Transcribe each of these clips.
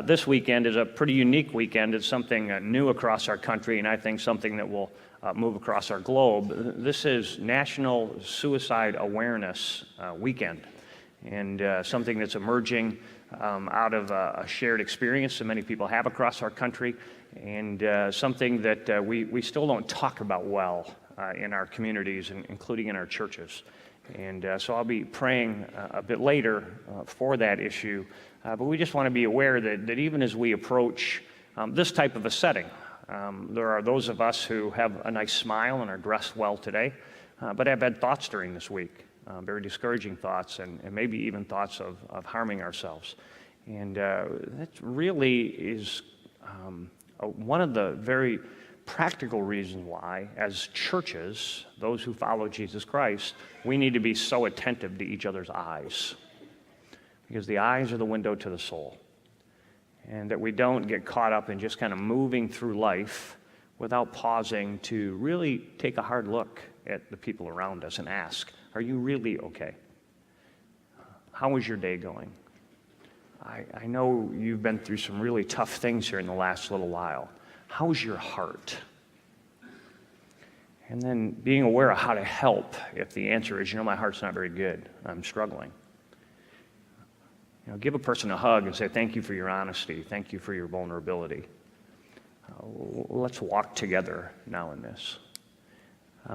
This weekend is a pretty unique weekend. It's something new across our country, and I think something that will move across our globe. This is National Suicide Awareness Weekend, and something that's emerging out of a shared experience that many people have across our country, and something that we still don't talk about well in our communities, including in our churches. And so I'll be praying a bit later for that issue, but we just want to be aware that even as we approach this type of a setting, there are those of us who have a nice smile and are dressed well today, but have had thoughts during this week, very discouraging thoughts, and maybe even thoughts of harming ourselves. And that really is one of the very practical reasons why, as churches, those who follow Jesus Christ, we need to be so attentive to each other's eyes, because the eyes are the window to the soul, and that we don't get caught up in just kind of moving through life without pausing to really take a hard look at the people around us and ask, are you really okay? How is your day going? I know you've been through some really tough things here in the last little while. How's your heart? And then being aware of how to help if the answer is, my heart's not very good, I'm struggling. Give a person a hug and say, thank you for your honesty, thank you for your vulnerability. Let's walk together now in this.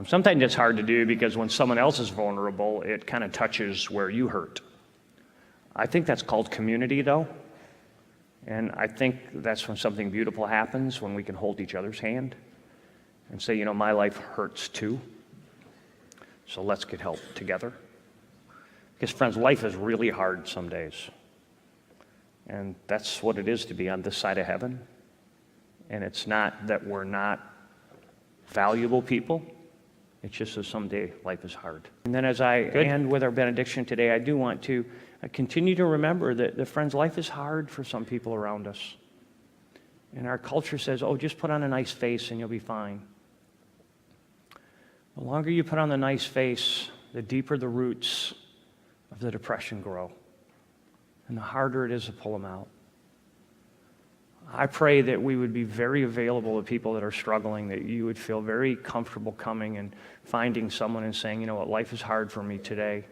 Sometimes it's hard to do because when someone else is vulnerable, it kind of touches where you hurt. I think that's called community, though. And I think that's when something beautiful happens, when we can hold each other's hand and say, my life hurts too, so let's get help together. Because, friends, life is really hard some days. And that's what it is to be on this side of heaven. And it's not that we're not valuable people. It's just that someday life is hard. And then as I end with our benediction today, I do want to continue to remember that, friends, life is hard for some people around us. And our culture says, just put on a nice face and you'll be fine. The longer you put on the nice face, the deeper the roots of the depression grow, and the harder it is to pull them out. I pray that we would be very available to people that are struggling, that you would feel very comfortable coming and finding someone and saying, life is hard for me today.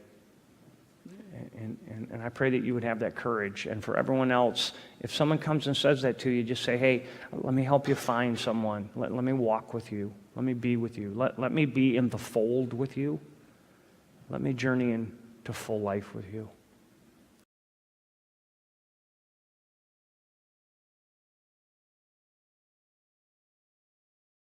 And I pray that you would have that courage. And for everyone else, if someone comes and says that to you, just say, hey, let me help you find someone. Let me walk with you. Let me be with you. Let me be in the fold with you. Let me journey into full life with you.